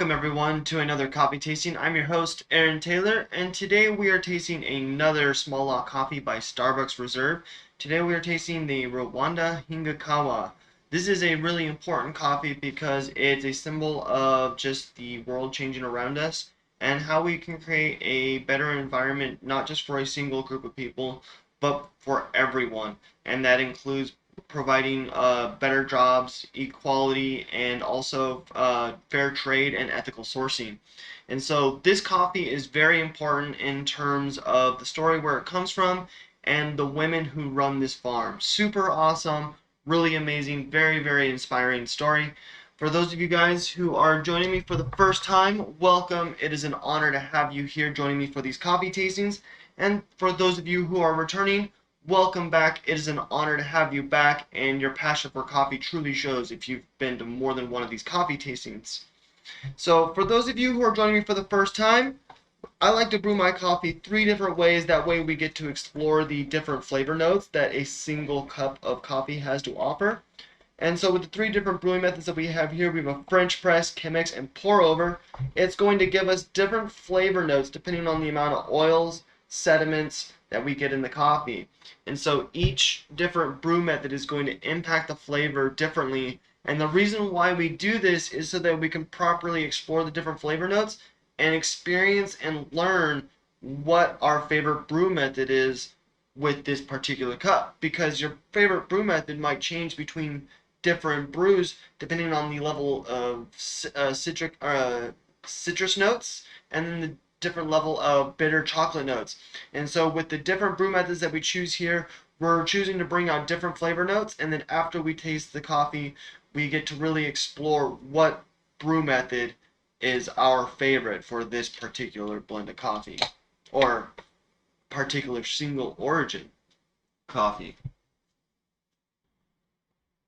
Welcome everyone to another coffee tasting. I'm your host Aaron Taylor, and today we are tasting another small lot coffee by Starbucks Reserve. Today we are tasting the Rwanda Hingakawa. This is a really important coffee because it's a symbol of just the world changing around us and how we can create a better environment not just for a single group of people but for everyone, and that includes providing better jobs, equality, and also fair trade and ethical sourcing. And so this coffee is very important in terms of the story where it comes from and the women who run this farm. Super awesome, really amazing, very, very inspiring story. For those of you guys who are joining me for the first time, welcome. It is an honor to have you here joining me for these coffee tastings. And for those of you who are returning, welcome back. It is an honor to have you back, and your passion for coffee truly shows if you've been to more than one of these coffee tastings. So for those of you who are joining me for the first time, I like to brew my coffee 3 different ways. That way we get to explore the different flavor notes that a single cup of coffee has to offer. And so with the 3 different brewing methods that we have here, we have a French press, Chemex, and pour over. It's going to give us different flavor notes depending on the amount of oils, sediments that we get in the coffee. And so each different brew method is going to impact the flavor differently. And the reason why we do this is so that we can properly explore the different flavor notes and experience and learn what our favorite brew method is with this particular cup. Because your favorite brew method might change between different brews depending on the level of citrus notes and then the different level of bitter chocolate notes. And so with the different brew methods that we choose here, we're choosing to bring out different flavor notes, and then after we taste the coffee, we get to really explore what brew method is our favorite for this particular blend of coffee or particular single origin coffee.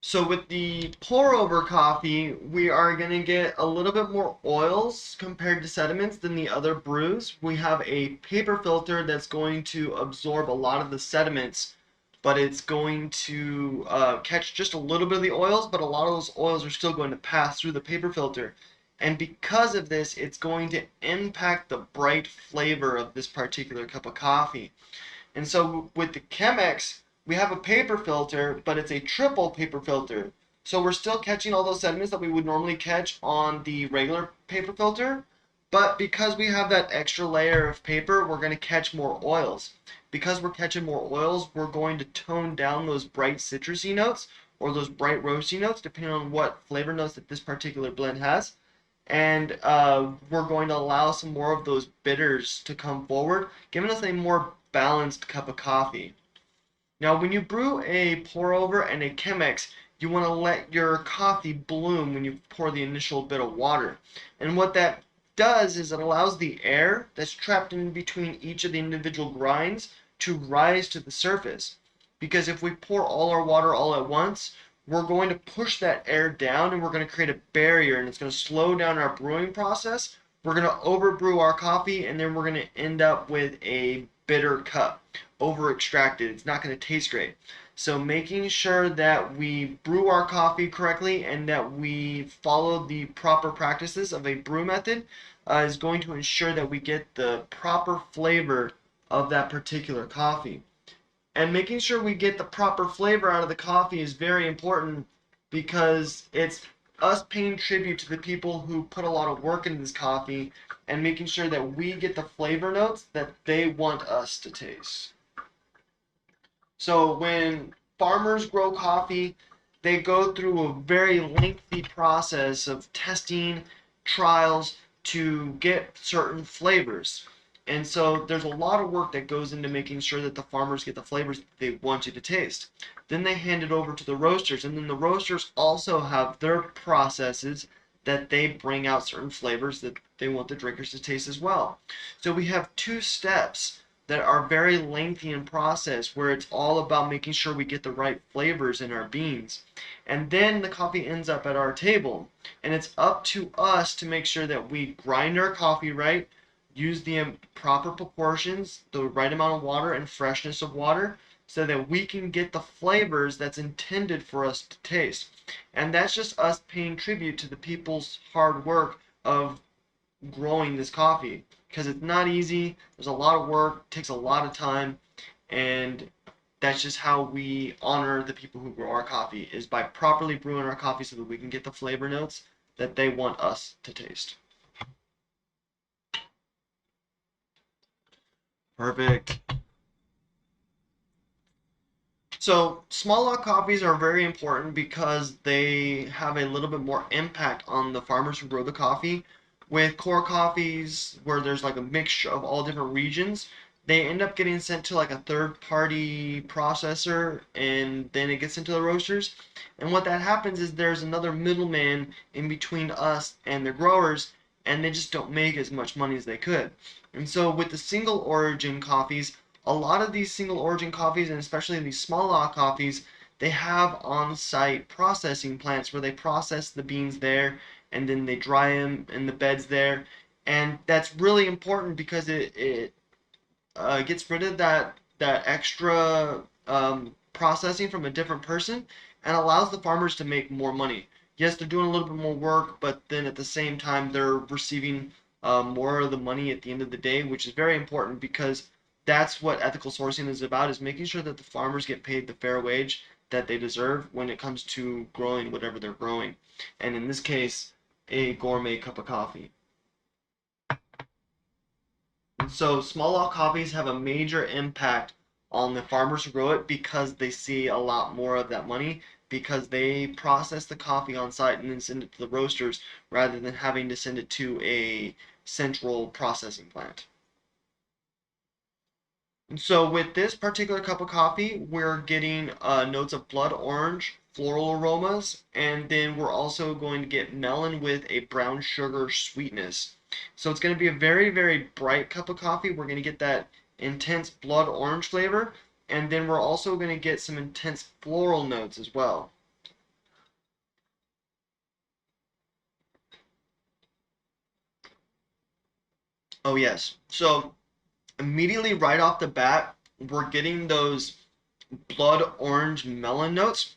So with the pour over coffee, we are going to get a little bit more oils compared to sediments than the other brews. We have a paper filter that's going to absorb a lot of the sediments, but it's going to catch just a little bit of the oils, but a lot of those oils are still going to pass through the paper filter. And because of this, it's going to impact the bright flavor of this particular cup of coffee. And so with the Chemex, we have a paper filter, but it's a triple paper filter. So we're still catching all those sediments that we would normally catch on the regular paper filter, but because we have that extra layer of paper, we're going to catch more oils. Because we're catching more oils, we're going to tone down those bright citrusy notes or those bright roasty notes, depending on what flavor notes that this particular blend has. And we're going to allow some more of those bitters to come forward, giving us a more balanced cup of coffee. Now, when you brew a pour over and a Chemex, you want to let your coffee bloom when you pour the initial bit of water. And what that does is it allows the air that's trapped in between each of the individual grinds to rise to the surface. Because if we pour all our water all at once, we're going to push that air down and we're going to create a barrier, and it's going to slow down our brewing process. We're going to overbrew our coffee, and then we're going to end up with a bitter cup, over extracted. It's not going to taste great. So making sure that we brew our coffee correctly and that we follow the proper practices of a brew method is going to ensure that we get the proper flavor of that particular coffee. And making sure we get the proper flavor out of the coffee is very important because it's us paying tribute to the people who put a lot of work into this coffee and making sure that we get the flavor notes that they want us to taste. So when farmers grow coffee, they go through a very lengthy process of testing, trials to get certain flavors. And so there's a lot of work that goes into making sure that the farmers get the flavors that they want you to taste. Then they hand it over to the roasters, and then the roasters also have their processes that they bring out certain flavors that they want the drinkers to taste as well. So we have 2 steps that are very lengthy in process where it's all about making sure we get the right flavors in our beans. And then the coffee ends up at our table. And it's up to us to make sure that we grind our coffee right, use the proper proportions, the right amount of water and freshness of water, so that we can get the flavors that's intended for us to taste. And that's just us paying tribute to the people's hard work of growing this coffee, because it's not easy. There's a lot of work, takes a lot of time, and that's just how we honor the people who grow our coffee, is by properly brewing our coffee so that we can get the flavor notes that they want us to taste. Perfect. So small lot coffees are very important because they have a little bit more impact on the farmers who grow the coffee. With core coffees, where there's like a mixture of all different regions, they end up getting sent to like a third party processor, and then it gets into the roasters. And what that happens is there's another middleman in between us and the growers, and they just don't make as much money as they could. And so with the single origin coffees, a lot of these single origin coffees, and especially these small lot coffees, they have on-site processing plants where they process the beans there, and then they dry them in the beds there. And that's really important because it gets rid of that extra processing from a different person, and allows the farmers to make more money. Yes, they're doing a little bit more work, but then at the same time they're receiving more of the money at the end of the day, which is very important because that's what ethical sourcing is about, is making sure that the farmers get paid the fair wage that they deserve when it comes to growing whatever they're growing. And in this case, a gourmet cup of coffee. And so small lot coffees have a major impact on the farmers who grow it because they see a lot more of that money, because they process the coffee on site and then send it to the roasters rather than having to send it to a central processing plant. And so with this particular cup of coffee, we're getting notes of blood orange, floral aromas, and then we're also going to get melon with a brown sugar sweetness. So it's going to be a very, very bright cup of coffee. We're going to get that intense blood orange flavor, and then we're also going to get some intense floral notes as well. Oh yes. So immediately right off the bat, we're getting those blood orange melon notes.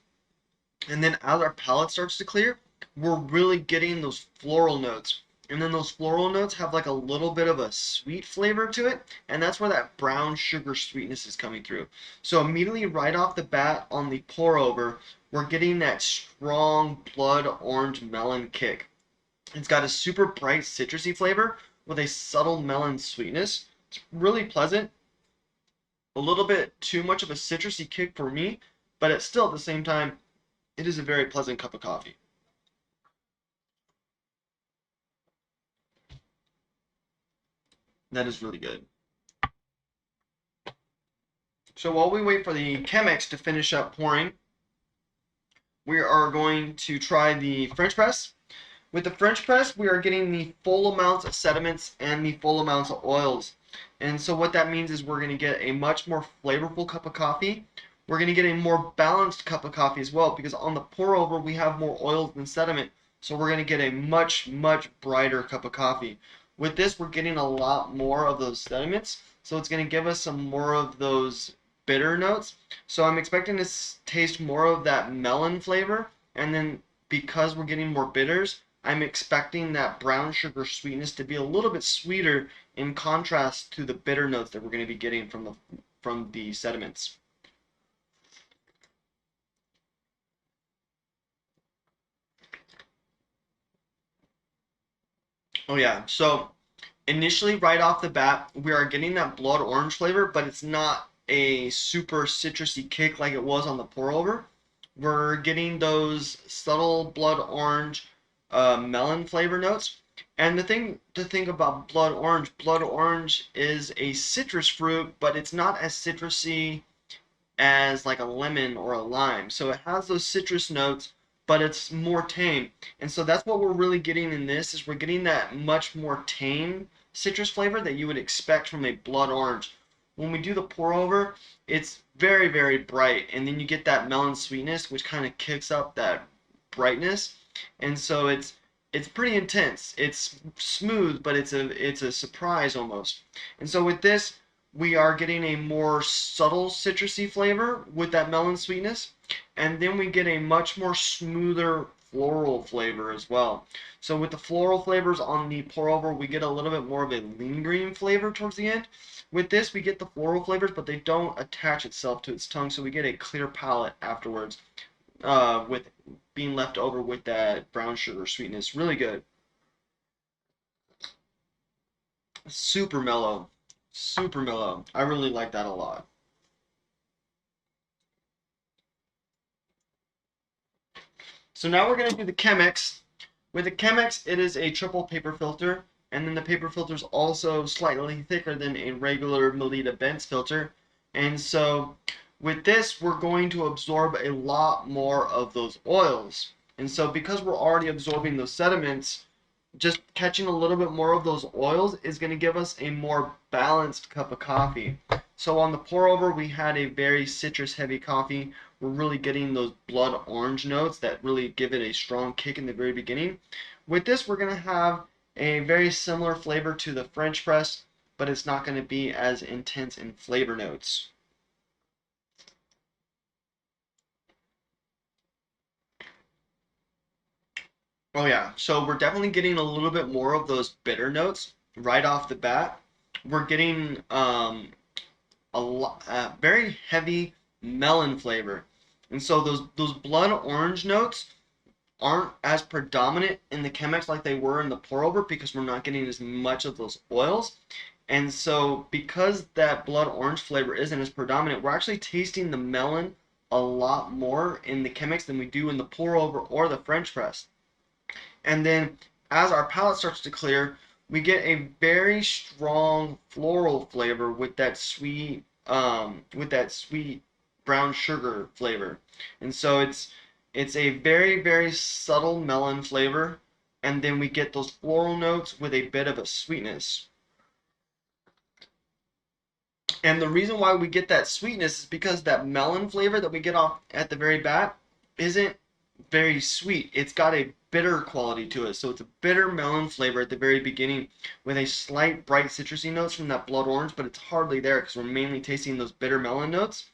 And then as our palate starts to clear, we're really getting those floral notes. And then those floral notes have like a little bit of a sweet flavor to it, and that's where that brown sugar sweetness is coming through. So immediately right off the bat on the pour over, we're getting that strong blood orange melon kick. It's got a super bright citrusy flavor with a subtle melon sweetness. It's really pleasant. A little bit too much of a citrusy kick for me, but it's still at the same time, it is a very pleasant cup of coffee. That is really good. So while we wait for the Chemex to finish up pouring, we are going to try the French press. With the French press, we are getting the full amounts of sediments and the full amounts of oils. And so what that means is we're going to get a much more flavorful cup of coffee. We're going to get a more balanced cup of coffee as well, because on the pour over, we have more oils than sediment. So we're going to get a much, much brighter cup of coffee. With this, we're getting a lot more of those sediments. So it's going to give us some more of those bitter notes. So I'm expecting to taste more of that melon flavor. And then because we're getting more bitters, I'm expecting that brown sugar sweetness to be a little bit sweeter in contrast to the bitter notes that we're going to be getting from the sediments. Oh yeah, so initially right off the bat, we are getting that blood orange flavor, but it's not a super citrusy kick like it was on the pour over. We're getting those subtle blood orange melon flavor notes. And the thing to think about blood orange is a citrus fruit, but it's not as citrusy as like a lemon or a lime. So it has those citrus notes, but it's more tame. And so that's what we're really getting in this, is we're getting that much more tame citrus flavor that you would expect from a blood orange. When we do the pour over, it's very, very bright, and then you get that melon sweetness, which kind of kicks up that brightness. And so it's pretty intense. It's smooth, but it's a surprise almost. And so with this, we are getting a more subtle citrusy flavor with that melon sweetness, and then we get a much more smoother floral flavor as well. So with the floral flavors on the pour over, we get a little bit more of a lingering flavor towards the end. With this, we get the floral flavors, but they don't attach itself to its tongue, so we get a clear palate afterwards, with being left over with that brown sugar sweetness. Really good. Super mellow. Super mellow. I really like that a lot. So now we're going to do the Chemex. With the Chemex, it is a triple paper filter, and then the paper filter is also slightly thicker than a regular Melita Benz filter. And so with this, we're going to absorb a lot more of those oils. And so because we're already absorbing those sediments, just catching a little bit more of those oils is going to give us a more balanced cup of coffee. So on the pour over, we had a very citrus heavy coffee. We're really getting those blood orange notes that really give it a strong kick in the very beginning. With this, we're going to have a very similar flavor to the French press, but it's not going to be as intense in flavor notes. Oh yeah, so we're definitely getting a little bit more of those bitter notes right off the bat. We're getting a lot, very heavy melon flavor, and so those blood orange notes aren't as predominant in the Chemex like they were in the pour over because we're not getting as much of those oils. And so because that blood orange flavor isn't as predominant, we're actually tasting the melon a lot more in the Chemex than we do in the pour over or the French press. And then as our palate starts to clear, we get a very strong floral flavor with that sweet brown sugar flavor. And so it's a very, very subtle melon flavor, and then we get those floral notes with a bit of a sweetness. And the reason why we get that sweetness is because that melon flavor that we get off at the very bat isn't very sweet. It's got a bitter quality to it. So it's a bitter melon flavor at the very beginning with a slight bright citrusy notes from that blood orange, but it's hardly there because we're mainly tasting those bitter melon notes.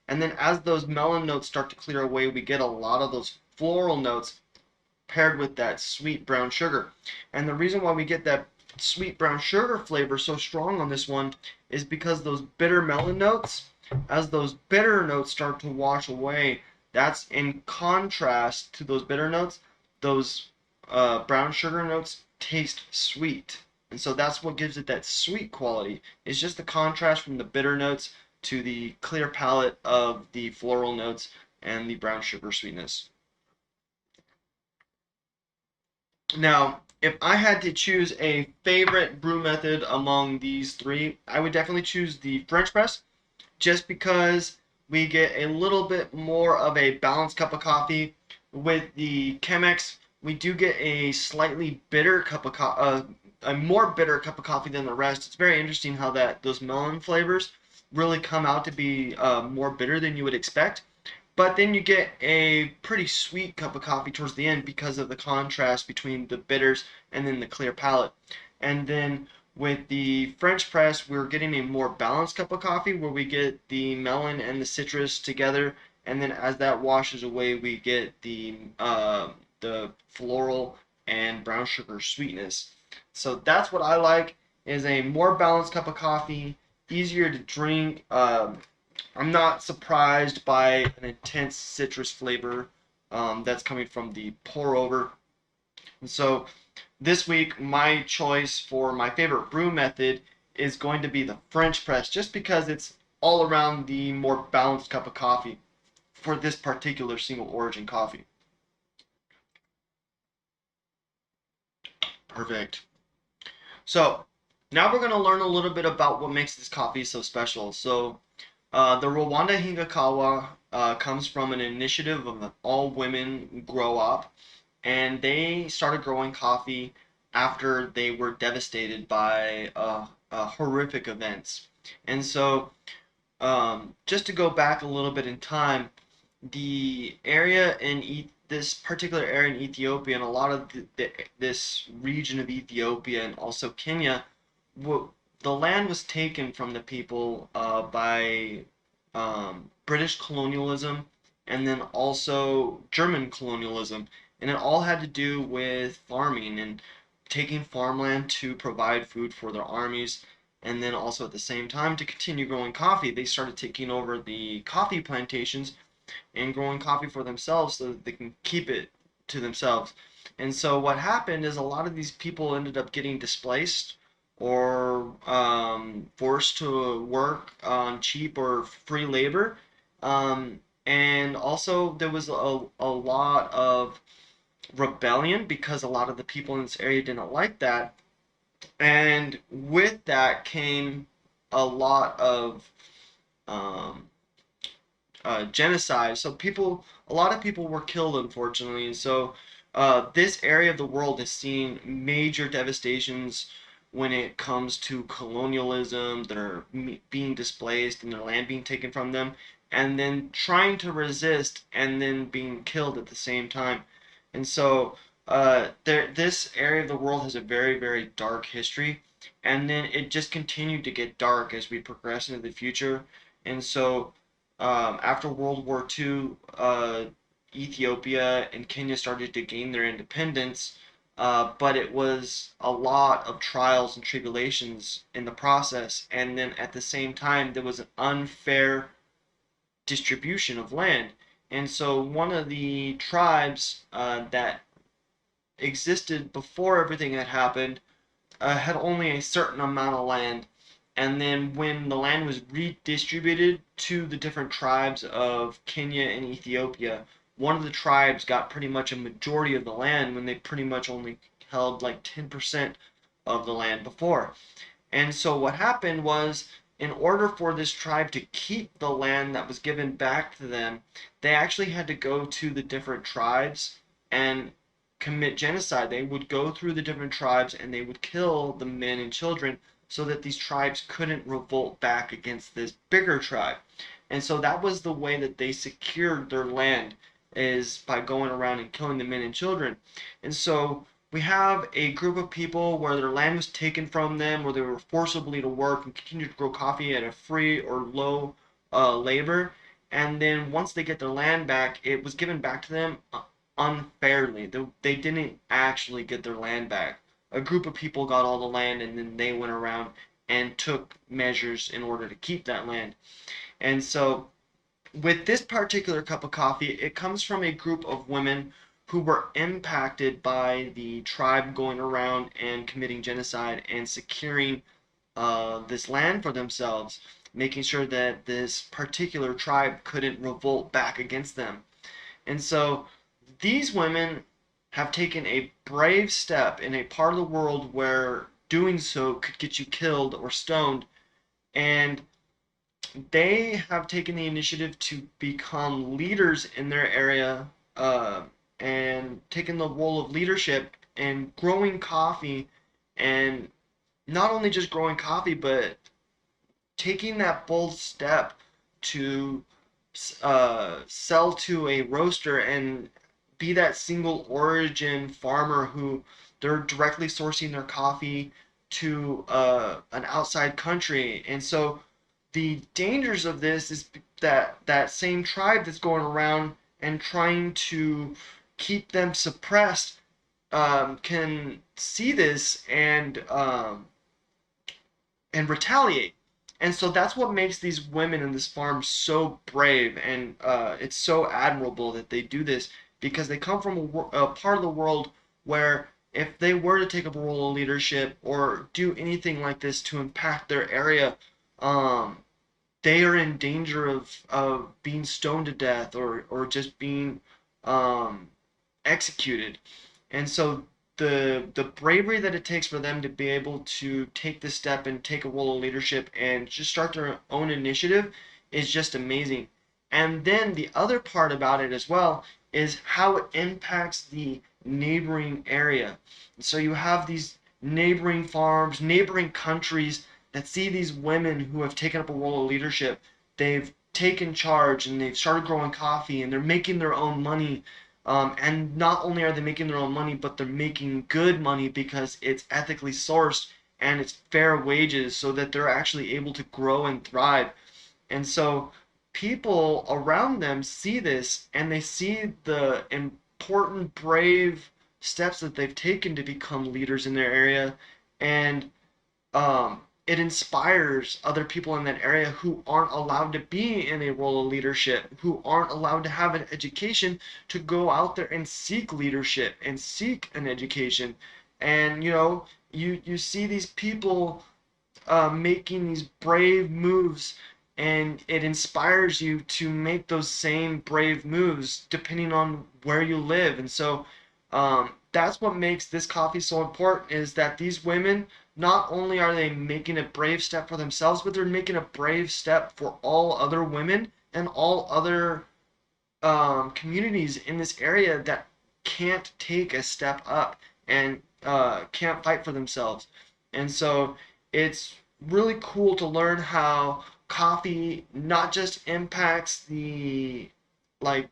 And then as those melon notes start to clear away, we get a lot of those floral notes paired with that sweet brown sugar. And the reason why we get that sweet brown sugar flavor so strong on this one is because those bitter melon notes, as those bitter notes start to wash away, that's in contrast to those bitter notes. Those brown sugar notes taste sweet. And so that's what gives it that sweet quality. It's just the contrast from the bitter notes to the clear palate of the floral notes and the brown sugar sweetness. Now, if I had to choose a favorite brew method among these three, I would definitely choose the French press, just because we get a little bit more of a balanced cup of coffee. With the Chemex, we do get a slightly bitter cup of a more bitter cup of coffee than the rest. It's very interesting how those melon flavors really come out to be more bitter than you would expect. But then you get a pretty sweet cup of coffee towards the end because of the contrast between the bitters and then the clear palate. And then with the French press, we're getting a more balanced cup of coffee where we get the melon and the citrus together, and then as that washes away, we get the floral and brown sugar sweetness. So that's what I like, is a more balanced cup of coffee, easier to drink. I'm not surprised by an intense citrus flavor that's coming from the pour over. And so this week, my choice for my favorite brew method is going to be the French press, just because it's all around the more balanced cup of coffee for this particular single origin coffee. Perfect. So now we're going to learn a little bit about what makes this coffee so special. So the Rwanda Hingakawa comes from an initiative of all women grow up, and they started growing coffee after they were devastated by horrific events. And so, just to go back a little bit in time, the area in this particular area in Ethiopia and a lot of this region of Ethiopia and also Kenya, the land was taken from the people by British colonialism and then also German colonialism. And it all had to do with farming and taking farmland to provide food for their armies. And then also at the same time, to continue growing coffee, they started taking over the coffee plantations and growing coffee for themselves so that they can keep it to themselves. And so what happened is a lot of these people ended up getting displaced or forced to work on cheap or free labor. And also there was a lot of rebellion because a lot of the people in this area didn't like that. And with that came a lot of um, genocide. So a lot of people were killed, unfortunately. And so this area of the world has seen major devastations when it comes to colonialism, that are being displaced and their land being taken from them, and then trying to resist and then being killed at the same time. And so this area of the world has a very, very dark history. And then it just continued to get dark as we progress into the future. And so after World War II, Ethiopia and Kenya started to gain their independence, but it was a lot of trials and tribulations in the process. And then at the same time, there was an unfair distribution of land. And so one of the tribes that existed before everything had happened had only a certain amount of land. And then when the land was redistributed to the different tribes of Kenya and Ethiopia, one of the tribes got pretty much a majority of the land when they pretty much only held like 10% of the land before. And so what happened was, in order for this tribe to keep the land that was given back to them, they actually had to go to the different tribes and commit genocide. They would go through the different tribes and they would kill the men and children so that these tribes couldn't revolt back against this bigger tribe. And so that was the way that they secured their land, is by going around and killing the men and children. And so we have a group of people where their land was taken from them, where they were forcibly to work and continue to grow coffee at a free or low labor. And then once they get their land back, it was given back to them unfairly. They didn't actually get their land back. A group of people got all the land, and then they went around and took measures in order to keep that land. And so with this particular cup of coffee, it comes from a group of women who were impacted by the tribe going around and committing genocide and securing this land for themselves, making sure that this particular tribe couldn't revolt back against them. And so these women have taken a brave step in a part of the world where doing so could get you killed or stoned, and they have taken the initiative to become leaders in their area, and taken the role of leadership and growing coffee, and not only just growing coffee, but taking that bold step to sell to a roaster and be that single origin farmer who they're directly sourcing their coffee to an outside country. And so the dangers of this is that that same tribe that's going around and trying to keep them suppressed can see this and retaliate. And so that's what makes these women in this farm so brave, and it's so admirable that they do this, because they come from a part of the world where if they were to take up a role of leadership or do anything like this to impact their area, um, they are in danger of being stoned to death, or just being um, executed. And so the bravery that it takes for them to be able to take this step and take a role of leadership and just start their own initiative is just amazing. And then the other part about it as well is how it impacts the neighboring area. So you have these neighboring farms, neighboring countries that see these women who have taken up a role of leadership. They've taken charge and they've started growing coffee and they're making their own money. And not only are they making their own money, but they're making good money because it's ethically sourced and it's fair wages, so that they're actually able to grow and thrive. And so people around them see this, and they see important, brave steps that they've taken to become leaders in their area, and it inspires other people in that area who aren't allowed to be in a role of leadership, who aren't allowed to have an education, to go out there and seek leadership and seek an education. And you see these people making these brave moves, and it inspires you to make those same brave moves depending on where you live. And so that's what makes this coffee so important, is that these women, not only are they making a brave step for themselves, but they're making a brave step for all other women and all other communities in this area that can't take a step up and can't fight for themselves. And so it's really cool to learn how coffee not just impacts the like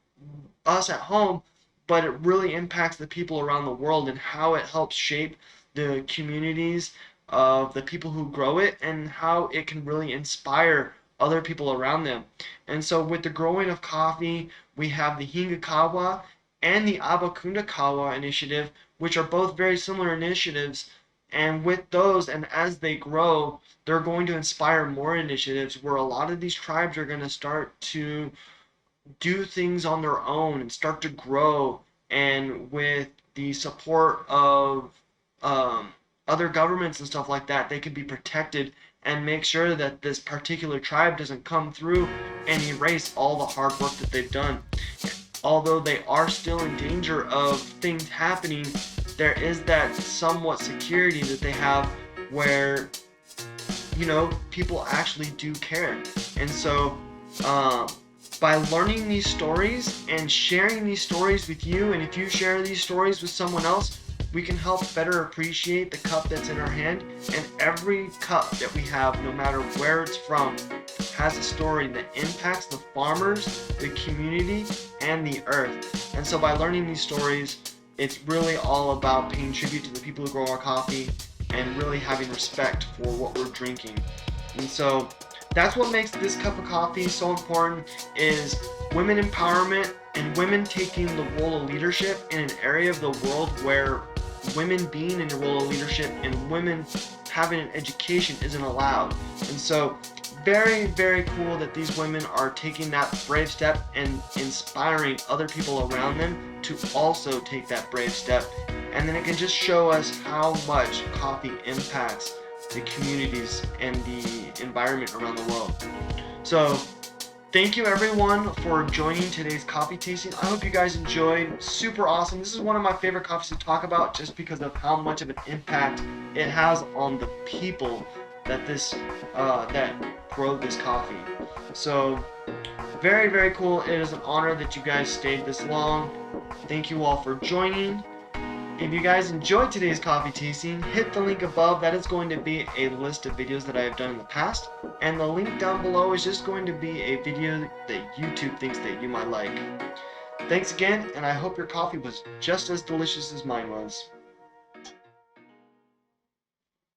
us at home, but it really impacts the people around the world, and how it helps shape the communities of the people who grow it, and how it can really inspire other people around them. And so with the growing of coffee, we have the Hingakawa and the Abakundakawa initiative, which are both very similar initiatives. And with those, and as they grow, they're going to inspire more initiatives where a lot of these tribes are going to start to do things on their own and start to grow, and with the support of other governments and stuff like that, they can be protected and make sure that this particular tribe doesn't come through and erase all the hard work that they've done. Although they are still in danger of things happening, there is that somewhat security that they have where people actually do care. And so by learning these stories and sharing these stories with you, and if you share these stories with someone else, we can help better appreciate the cup that's in our hand. And every cup that we have, no matter where it's from, has a story that impacts the farmers, the community, and the earth. And so by learning these stories, it's really all about paying tribute to the people who grow our coffee and really having respect for what we're drinking. And so that's what makes this cup of coffee so important, is women empowerment and women taking the role of leadership in an area of the world where women being in a role of leadership and women having an education isn't allowed. And so very, very cool that these women are taking that brave step and inspiring other people around them to also take that brave step. And then it can just show us how much coffee impacts the communities and the environment around the world. So thank you everyone for joining today's coffee tasting. I hope you guys enjoyed. Super awesome. This is one of my favorite coffees to talk about, just because of how much of an impact it has on the people that grow this coffee. So very, very cool. It is an honor that you guys stayed this long. Thank you all for joining. If you guys enjoyed today's coffee tasting, hit the link above. That is going to be a list of videos that I have done in the past. And the link down below is just going to be a video that YouTube thinks that you might like. Thanks again, and I hope your coffee was just as delicious as mine was.